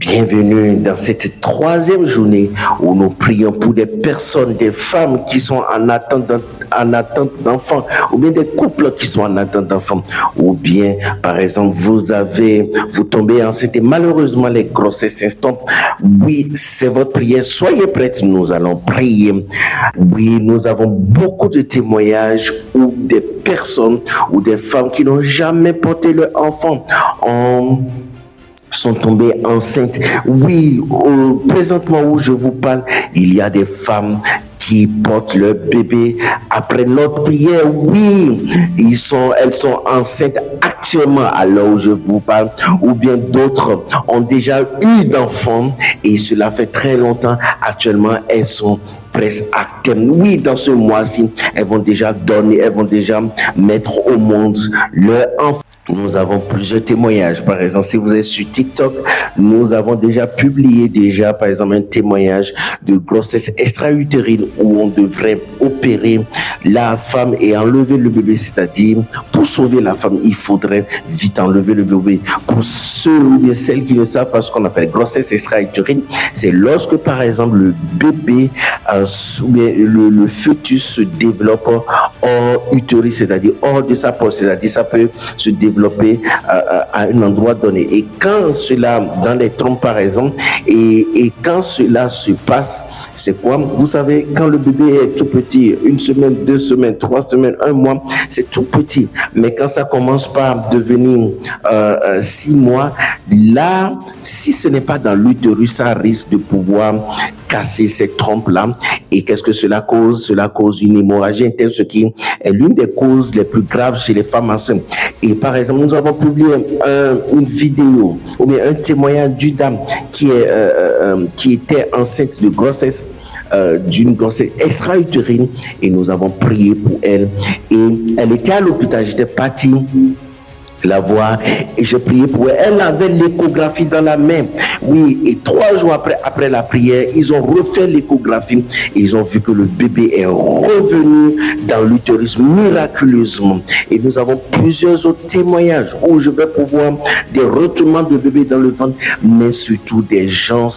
Bienvenue dans cette troisième journée où nous prions pour des personnes, des femmes qui sont en attente d'enfants, ou bien des couples qui sont en attente d'enfants, ou bien, par exemple, vous tombez enceinte et malheureusement les grossesses s'instompent. Oui, c'est votre prière. Soyez prêts, nous allons prier. Oui, nous avons beaucoup de témoignages où des personnes ou des femmes qui n'ont jamais porté leur enfant sont tombées enceintes. Oui, présentement où je vous parle, il y a des femmes qui portent leur bébé après notre prière. Oui, elles sont enceintes actuellement à l'heure où je vous parle, ou bien d'autres ont déjà eu d'enfants et cela fait très longtemps. Actuellement, elles sont presque à terme. Oui, dans ce mois-ci, elles vont déjà mettre au monde leur enfant. Nous avons plusieurs témoignages. Par exemple, si vous êtes sur TikTok, nous avons déjà publié par exemple, un témoignage de grossesse extra-utérine où on devrait opérer la femme et enlever le bébé. C'est-à-dire, pour sauver la femme, il faudrait vite enlever le bébé. Pour ceux ou bien celles qui ne savent pas ce qu'on appelle grossesse extra-utérine, c'est lorsque, par exemple, le bébé ou bien le fœtus se développe hors utérus, c'est-à-dire hors de sa poche. C'est-à-dire, ça peut se développer à un endroit donné. Et quand cela, dans les trompes par exemple, et quand cela se passe, c'est quoi? Vous savez, quand le bébé est tout petit, 1 semaine, 2 semaines, 3 semaines, 1 mois, c'est tout petit. Mais quand ça commence par devenir 6 mois, là, si ce n'est pas dans l'utérus, ça risque de pouvoir casser cette trompe-là. Et qu'est-ce que cela cause? Cela cause une hémorragie interne, ce qui est l'une des causes les plus graves chez les femmes enceintes. Et par exemple, nous avons publié une vidéo ou bien un témoignage d'une dame qui était enceinte de grossesse, d'une grossesse extra-utérine, et nous avons prié pour elle. Et elle était à l'hôpital, j'étais parti la voir et je priais pour elle. Elle avait l'échographie dans la main. Oui, et 3 jours après la prière, ils ont refait l'échographie et ils ont vu que le bébé est revenu dans l'utérus miraculeusement. Et nous avons plusieurs autres témoignages où je vais pouvoir des retournements de bébé dans le ventre, mais surtout des gens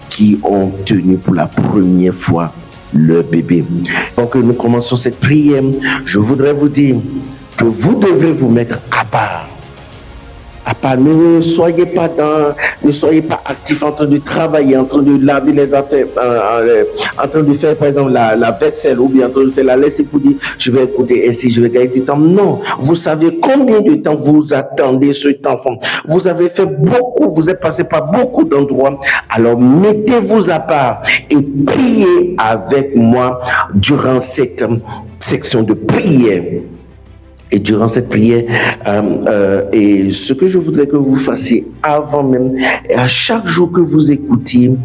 qui ont tenu pour la première fois leur bébé. Donc nous commençons cette prière. Je voudrais vous dire que vous devrez vous mettre à part. Ne soyez pas actif en train de travailler, en train de laver les affaires, en train de faire par exemple la vaisselle, ou bien en train de faire la laisse, vous dites je vais écouter ainsi, je vais gagner du temps. Non, vous savez combien de temps vous attendez cet enfant. Vous avez fait beaucoup, vous êtes passé par beaucoup d'endroits. Alors mettez-vous à part et priez avec moi durant cette section de prière. Et durant cette prière, et ce que je voudrais que vous fassiez avant même, et à chaque jour que vous écoutiez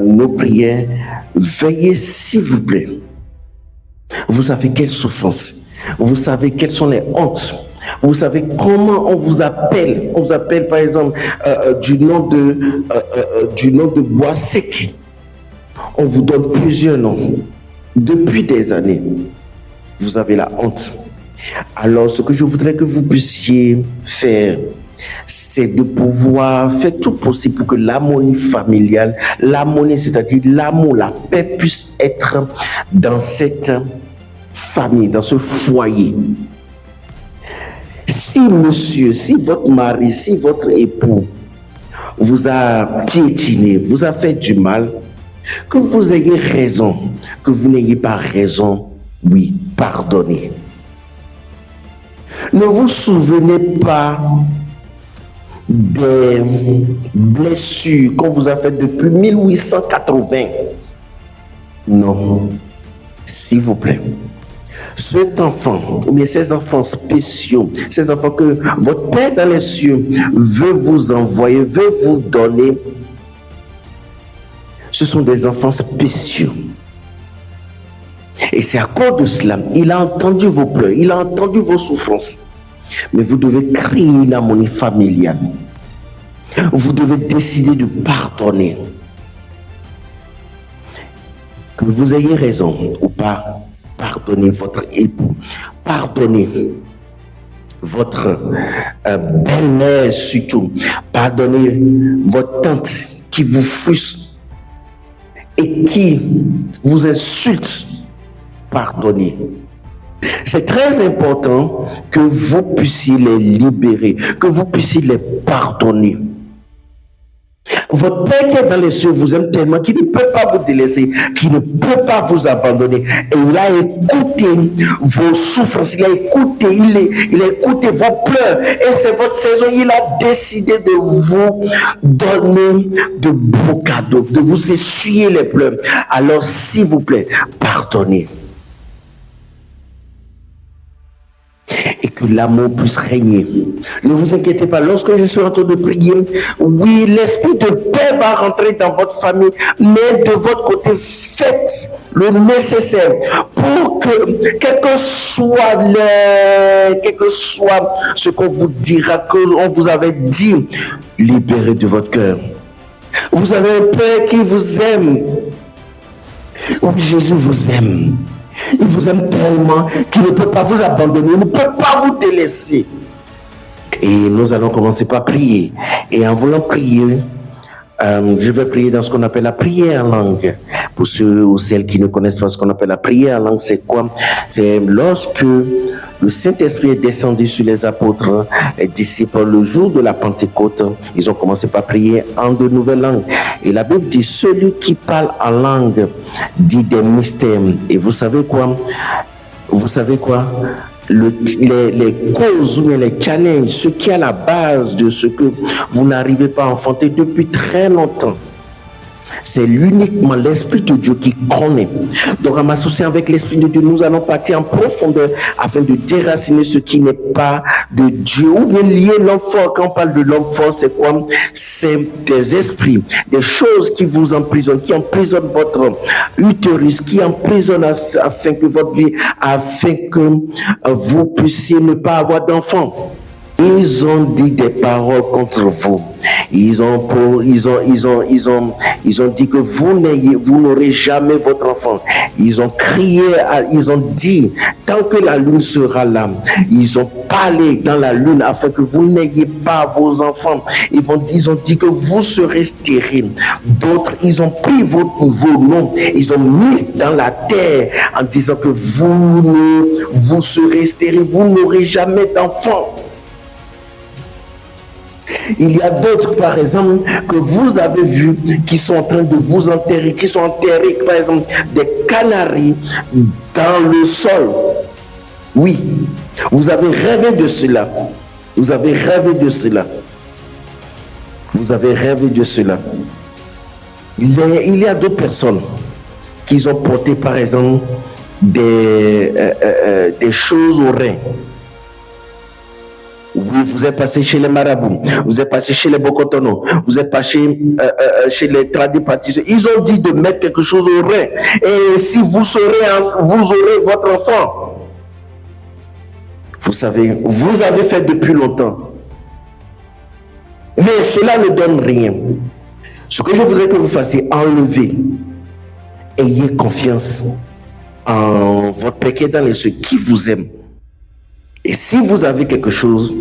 nos prières, veillez s'il vous plaît. Vous savez quelle souffrance, vous savez quelles sont les hontes, vous savez comment on vous appelle. On vous appelle par exemple du nom de bois sec. On vous donne plusieurs noms depuis des années. Vous avez la honte. Alors, ce que je voudrais que vous puissiez faire, c'est de pouvoir faire tout possible pour que l'harmonie familiale, c'est-à-dire l'amour, la paix puisse être dans cette famille, dans ce foyer. Si votre mari, si votre époux vous a piétiné, vous a fait du mal, que vous ayez raison, que vous n'ayez pas raison, oui, pardonnez. Ne vous souvenez pas des blessures qu'on vous a faites depuis 1880. Non, s'il vous plaît. Cet enfant, ou bien ces enfants spéciaux, ces enfants que votre Père dans les cieux veut vous envoyer, veut vous donner, ce sont des enfants spéciaux. Et c'est à cause de cela, il a entendu vos pleurs, il a entendu vos souffrances. Mais vous devez créer une harmonie familiale. Vous devez décider de pardonner. Que vous ayez raison ou pas, pardonnez votre époux, pardonnez votre belle-mère surtout, pardonnez votre tante qui vous frustrent et qui vous insultent, pardonnez. C'est très important que vous puissiez les libérer, que vous puissiez les pardonner. Votre Père qui est dans les cieux vous aime tellement qu'il ne peut pas vous délaisser, qu'il ne peut pas vous abandonner. Et il a écouté vos souffrances, il a écouté vos pleurs. Et c'est votre saison. Il a décidé de vous donner de beaux cadeaux, de vous essuyer les pleurs. Alors, s'il vous plaît, pardonnez. Et que l'amour puisse régner. Ne vous inquiétez pas, lorsque je suis en train de prier, oui, l'esprit de paix va rentrer dans votre famille, mais de votre côté, faites le nécessaire pour que, quel que soit ce qu'on vous dira, qu'on vous avait dit, libérez de votre cœur. Vous avez un Père qui vous aime. Oui, Jésus vous aime. Il vous aime tellement qu'il ne peut pas vous abandonner, il ne peut pas vous délaisser. Et nous allons commencer par prier. Et en voulant prier, je vais prier dans ce qu'on appelle la prière en langue. Pour ceux ou celles qui ne connaissent pas ce qu'on appelle la prière en langue, c'est quoi? C'est lorsque le Saint-Esprit est descendu sur les apôtres, les disciples, le jour de la Pentecôte, ils ont commencé par prier en de nouvelles langues. Et la Bible dit, celui qui parle en langue dit des mystères. Et vous savez quoi? Les causes ou les challenges, ce qui est à la base de ce que vous n'arrivez pas à enfanter depuis très longtemps, c'est uniquement l'Esprit de Dieu qui connaît. Donc, en m'associant avec l'Esprit de Dieu, nous allons partir en profondeur afin de déraciner ce qui n'est pas de Dieu. Ou bien lier l'homme fort. Quand on parle de l'homme fort, c'est quoi? C'est des esprits, des choses qui vous emprisonnent, qui emprisonnent votre utérus, qui emprisonnent afin que votre vie, afin que vous puissiez ne pas avoir d'enfants. Ils ont dit des paroles contre vous. Ils ont dit que vous n'aurez jamais votre enfant. Ils ont crié, ils ont dit, tant que la lune sera là, ils ont parlé dans la lune afin que vous n'ayez pas vos enfants. Ils ont dit que vous serez stériles. D'autres, ils ont pris vos noms, ils ont mis dans la terre en disant que vous serez stériles, vous n'aurez jamais d'enfants. Il y a d'autres, par exemple, que vous avez vus qui sont en train de vous enterrer, qui sont enterrés, par exemple, des canaris dans le sol. Oui, vous avez rêvé de cela. Vous avez rêvé de cela. Vous avez rêvé de cela. Il y a d'autres personnes qui ont porté, par exemple, des choses aux reins. Vous êtes passé chez les marabouts, vous êtes passé chez les bokotonos, vous êtes passé chez les tradipatisseurs. Ils ont dit de mettre quelque chose au rein. Et si vous aurez votre enfant. Vous savez, vous avez fait depuis longtemps. Mais cela ne donne rien. Ce que je voudrais que vous fassiez, enlevez. Ayez confiance en votre Père qui est dans les cieux, qui vous aime. Et si vous avez quelque chose,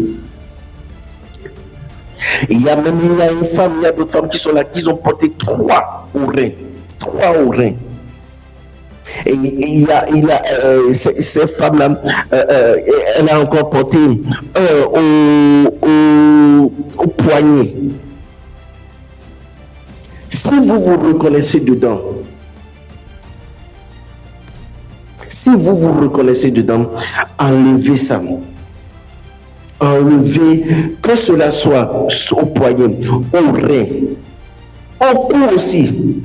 il y a une femme, il y a d'autres femmes qui sont là, qui ont porté 3 au rein. 3 au rein. Et il y a cette femme-là, elle a encore porté au poignet. Si vous vous reconnaissez dedans, enlevez ça. Enlevez, que cela soit au poignet, au rein, au cou aussi.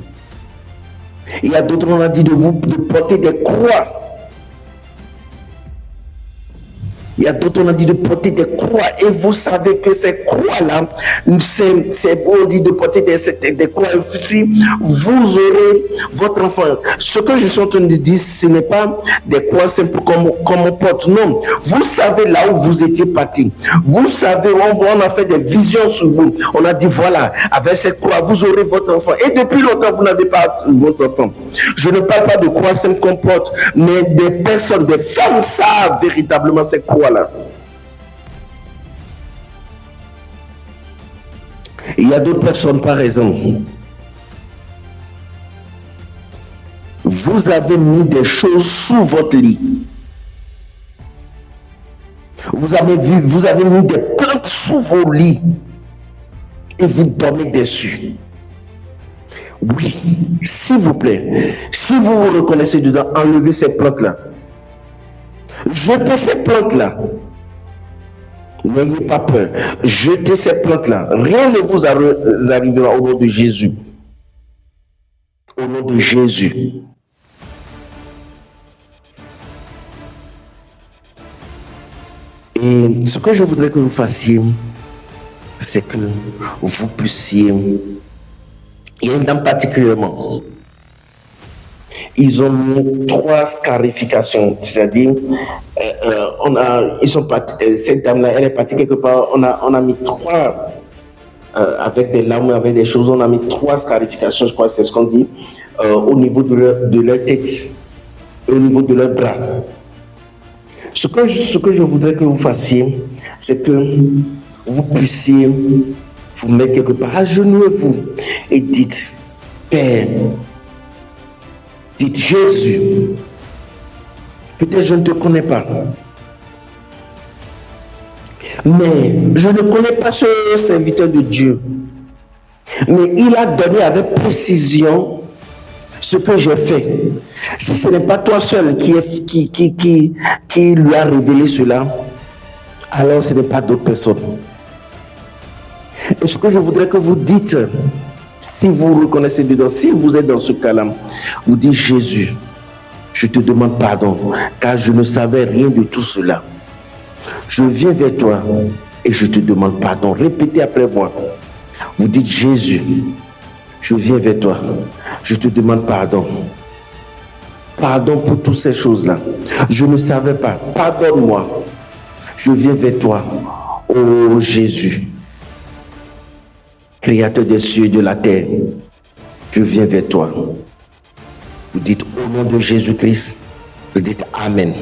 Il y a d'autres, on a dit de porter des croix. Il y a d'autres, on a dit de porter des croix. Et vous savez que ces croix-là, on dit de porter des croix. Si vous aurez votre enfant, ce que je suis en train de dire, ce n'est pas des croix simples comme on porte. Non. Vous savez là où vous étiez parti. Vous savez, on a fait des visions sur vous. On a dit, voilà, avec cette croix, vous aurez votre enfant. Et depuis longtemps, vous n'avez pas votre enfant. Je ne parle pas de croix simples qu'on porte, mais des personnes, des femmes savent véritablement ces croix. Voilà. Il y a d'autres personnes, par exemple, Vous avez mis des choses sous votre lit. Vous avez mis des plantes sous vos lits et vous dormez dessus. Oui, s'il vous plaît, si vous vous reconnaissez dedans, enlevez ces plantes-là. Jetez ces plantes-là. N'ayez pas peur. Jetez ces plantes-là. Rien ne vous arrivera au nom de Jésus. Au nom de Jésus. Et ce que je voudrais que vous fassiez, c'est que vous puissiez... Il y a une dame particulièrement. Ils ont mis 3 scarifications, c'est-à-dire, cette dame-là, elle est partie quelque part, on a mis 3, avec des larmes, avec des choses, on a mis 3 scarifications, je crois que c'est ce qu'on dit, au niveau de leur tête, au niveau de leurs bras. Ce que je voudrais que vous fassiez, c'est que vous puissiez vous mettre quelque part, agenouillez-vous et dites, Père, dites Jésus, peut-être je ne te connais pas, mais je ne connais pas ce serviteur de Dieu, mais il a donné avec précision ce que j'ai fait. Si ce n'est pas toi seul qui lui a révélé cela, alors ce n'est pas d'autres personnes. Et ce que je voudrais que vous dites, si vous reconnaissez dedans, si vous êtes dans ce cas-là, vous dites Jésus, je te demande pardon, car je ne savais rien de tout cela. Je viens vers toi et je te demande pardon. Répétez après moi. Vous dites Jésus, je viens vers toi, je te demande pardon. Pardon pour toutes ces choses-là. Je ne savais pas. Pardonne-moi. Je viens vers toi, ô Jésus, Créateur des cieux et de la terre. Je viens vers toi. Vous dites au nom de Jésus-Christ, vous dites Amen.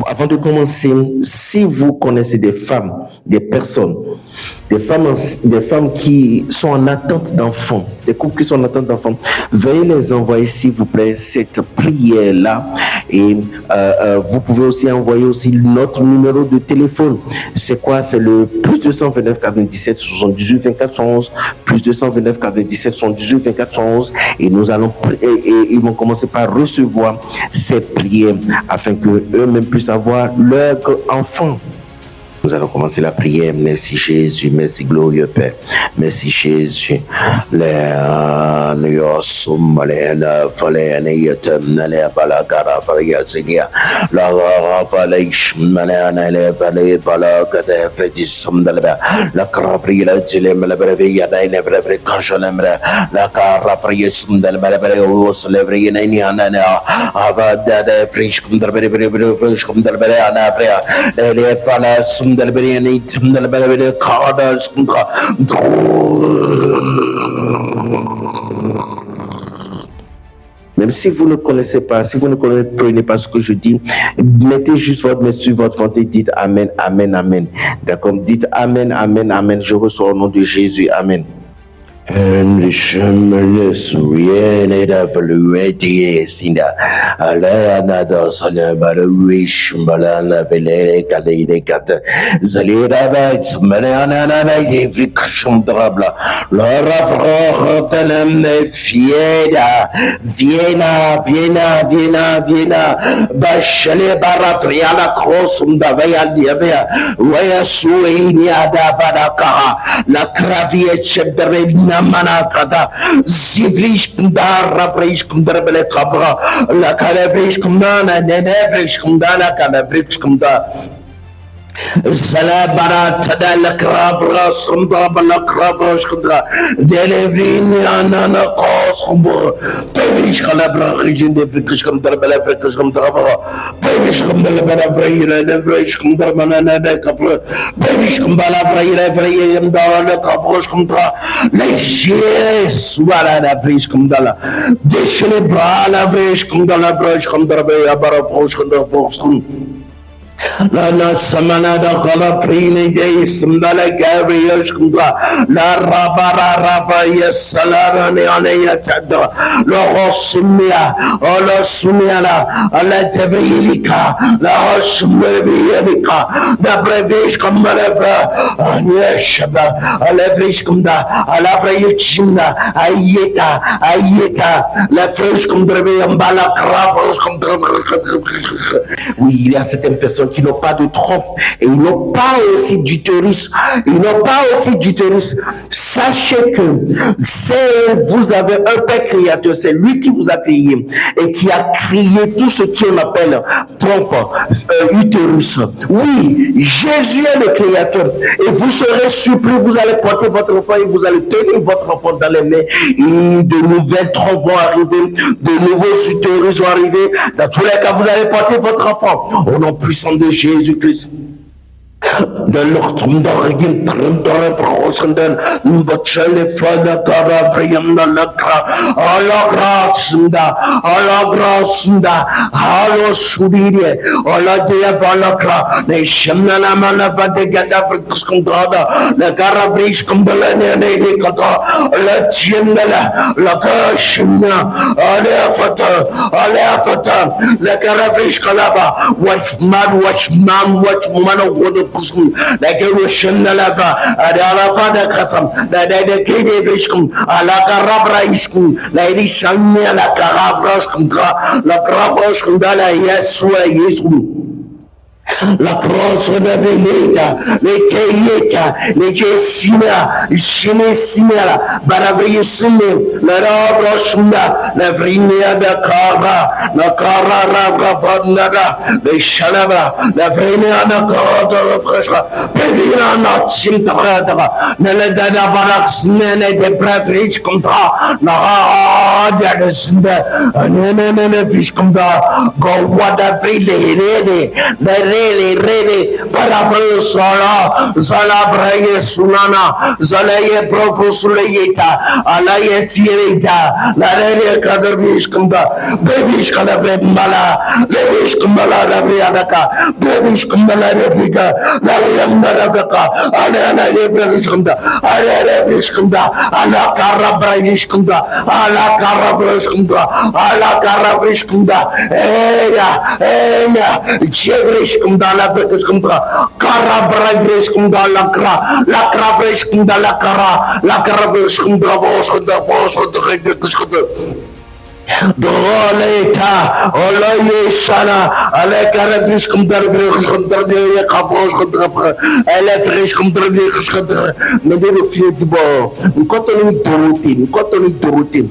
Avant de commencer, si vous connaissez des femmes, des personnes, des femmes qui sont en attente d'enfants, des couples qui sont en attente d'enfants, veuillez les envoyer s'il vous plaît cette prière-là. Et vous pouvez aussi envoyer aussi notre numéro de téléphone. C'est quoi? C'est le plus 229 97 78 24 111, plus 229 97 78 24 111. Et nous allons et ils vont commencer par recevoir cette prière afin que eux-mêmes puissent avoir leur enfant. Nous allons commencer la prière. Merci Jésus, merci glorieux Père, merci Jésus. Même si vous ne connaissez pas, si vous ne comprenez pas ce que je dis, mettez juste votre main sur votre ventre et dites Amen, Amen, Amen. D'accord? Dites Amen, Amen, Amen. Je reçois au nom de Jésus. Amen. La Manakada, Zivrish Kundar, Ravrish Kundarbele Kabra, La Calavrish Kundana, Nenevrish Kundana, Calavrish Kunda. Zalabara Tadala Kravra, Sundabala Kravra, Delevin, Anana Kosumbo, Pevish Calabra, Region de Fricum Darbella, Fricum Trava, Pevish Kumbala Vraila, Nevrish Kumdarmana, Kafra, Pevish Kumbala Vraila, Vrayam Dala, Kavrosh Kumtra, Leches, Wala, Vrish Kumdala, Deshelebra, Vrish Kumdala, Vrish Kumdarbe, Barafrosh Kunda Foxum. La nasamana da kalafrini de simdala gavriyashkunda la rabara rafa yasalara ne anayatanda la rosumia ala sumiala ala tebrilika la rosumeviyalika la brevish kamalava anyashaba ala vrishkunda ala vrayichinda ayeta la fresh comme mbala krava comme. Oui, il y a certaines personnes qui n'ont pas de trompe et ils n'ont pas aussi d'utérus. Ils n'ont pas aussi d'utérus. Sachez que vous avez un Père créateur, c'est lui qui vous a créé et qui a créé tout ce qu'on appelle trompe, utérus. Oui, Jésus est le créateur et vous serez surpris, vous allez porter votre enfant et vous allez tenir votre enfant dans les mains et de nouvelles trompes vont arriver, de nouveaux utérus vont arriver. Dans tous les cas, vous allez porter votre enfant au nom puissant de Jésus-Christ. De l'ortum d'origine tremdore frosenden mbachele fada kara brianda lakra ala grasunda halo sudire ala dia valakra ne shemna mana vade gada frikuskundada la kara vrish kumbelene ne kata la tiendala la kashna ala fata la kara vrish kalaba watchman like a Russian lava, Adalafada Kasam, that the Kede Vishkum, Alakarabra Ishkum, Lady Shania, La Caravroshkum, La Cravoshkum, Dala, Yesua, la crosse de Veleta, les Teyeta, les Jessina, les Chinesimela, Baravrisime, la Rabroshunda, la Vrinia de Kara, la Kara Ravravandada, les Shalaba, la Vrinia de Kara de Freshra, Pevina Natsim Tradra, Neledada Baraks, Nene de Bravrich Contra, Nara de Sunda, Nene Fish Conda, Go Wadavile, Rele, Paravre Sala, Zala Braye Sunana, Zalaye Profosuleta, Alaye Sireta, La Rele Kadervish Kunda, Bevish Kalavembala, Levish Kumbala Raviadaka, Bevish Kumbala Reviga, La Yamda Ravaka, Alana Levish Kunda, Ala Levish Kunda, Ala Karabrayish Kunda, Ala Karavrish Kunda, Ala Karavrish Kunda, Chevrish Kunda, la Vekish Kunda, Karabrayish Kunda, la Kravrish Kunda, la Karavish Kunda, Vosh Kunda, Vosh Kunda, Doleta, Olaye Sana, avec la fiche comme dans le capoche, elle est fraîche comme dans le mais le filet du bord. Nous continuons de routine.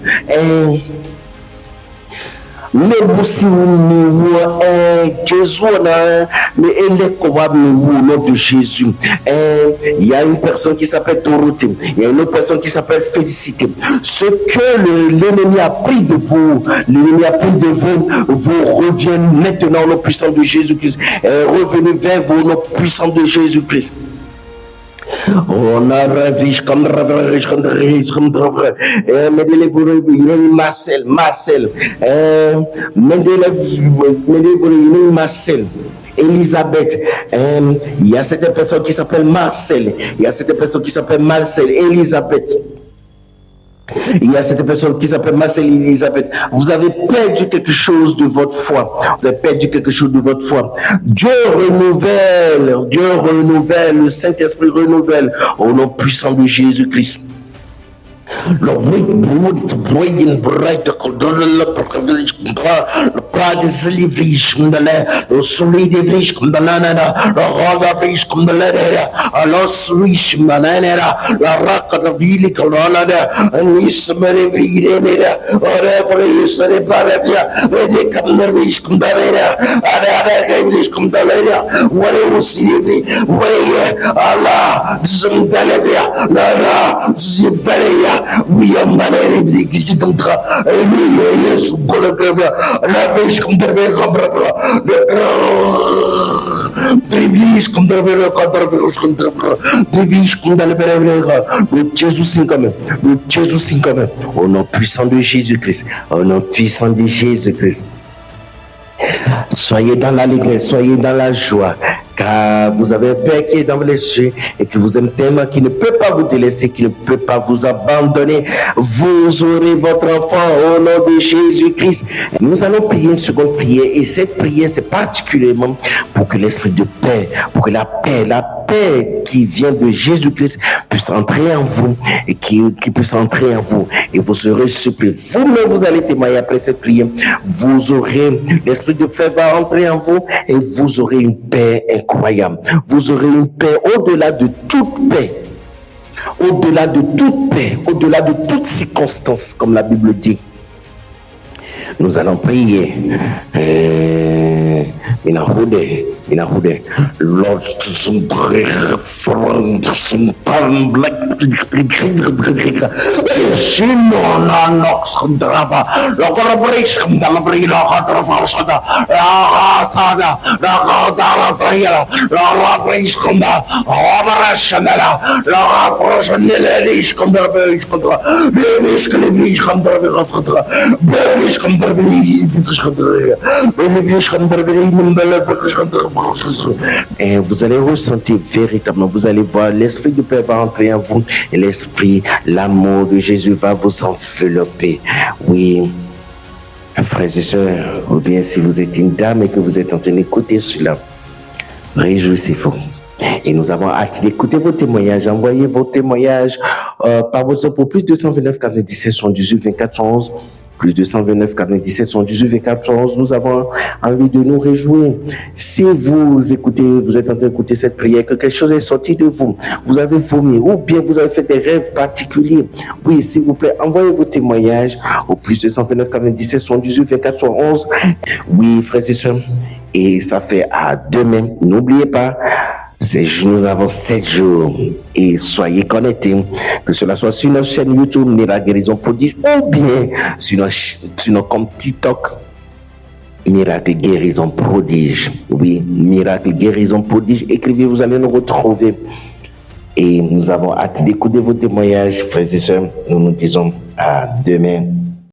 Le boussi ou Jésus mais elle est comme au nom de Jésus. Il y a une personne qui s'appelle Dorothée, il y a une autre personne qui s'appelle Félicité. Ce que l'ennemi a pris de vous, vous revient maintenant au nom puissant de Jésus-Christ. Revenez vers vous au nom puissant de Jésus-Christ. On a ravish comme ravish comme Marcel, Elisabeth, il y a cette personne qui s'appelle Marcel, Elisabeth. Il y a cette personne qui s'appelle Marcel Elisabeth. Vous avez perdu quelque chose de votre foi. Dieu renouvelle, le Saint-Esprit renouvelle au nom puissant de Jésus-Christ. Le brillant bright le pas de zélivish comme de l'air, le soleil des viches comme de l'anana, le rôle de viche comme de l'air, le swish manana, la raque de ville comme l'anana, un isme de vie, rêve, se départ, et comme de viche comme de l'air, à la viche comme de l'air, voyez aussi les vies, voyez, Allah, zim de la vie, la zim de la vie. Oui, on m'a dit que je t'entre, et lui, Yesu, la fiche comme de verre, le Trivish comme de verre, Trivish comme de verre, le Jésus signe quand même, au nom puissant de Jésus-Christ, Soyez dans l'allégresse, soyez dans la joie, car vous avez un Père qui est dans les cieux et qui vous aime tellement, qu'il ne peut pas vous délaisser, qu'il ne peut pas vous abandonner. Vous aurez votre enfant au nom de Jésus-Christ. Nous allons prier une seconde prière, et cette prière, c'est particulièrement pour que l'esprit de paix, pour que la paix qui vient de Jésus-Christ puisse entrer en vous et qui puisse entrer en vous, et vous serez surpris. Vous-même, vous allez témoigner après cette prière. Vous aurez, l'esprit de paix va entrer en vous et vous aurez une paix incroyable. Vous aurez une paix au-delà de toute paix. Au-delà de toute paix, au-delà de toute circonstance, comme la Bible dit. Nous allons prier. Lord, et vous allez ressentir véritablement, vous allez voir, l'esprit de paix va entrer en vous, et l'esprit, l'amour de Jésus va vous envelopper. Oui, frères et sœurs, ou bien si vous êtes une dame et que vous êtes en train d'écouter cela, réjouissez-vous. Et nous avons hâte d'écouter vos témoignages. Envoyez vos témoignages par WhatsApp au plus 229 97 78 24 11. Plus 229 97 78 24 11. Nous avons envie de nous réjouir. Si vous écoutez, vous êtes en train d'écouter cette prière, que quelque chose est sorti de vous, vous avez vomi, ou bien vous avez fait des rêves particuliers, oui, s'il vous plaît, envoyez vos témoignages au plus 229 97 78 24 11. Oui, frères et sœurs, et ça fait à demain. N'oubliez pas, nous avons 7 jours, et soyez connectés, que cela soit sur notre chaîne YouTube Miracle Guérison Prodige, ou bien sur notre compte TikTok Miracle Guérison Prodige. Oui, Miracle Guérison Prodige. Écrivez, vous allez nous retrouver. Et nous avons hâte d'écouter vos témoignages, frères et sœurs. Nous nous disons à demain.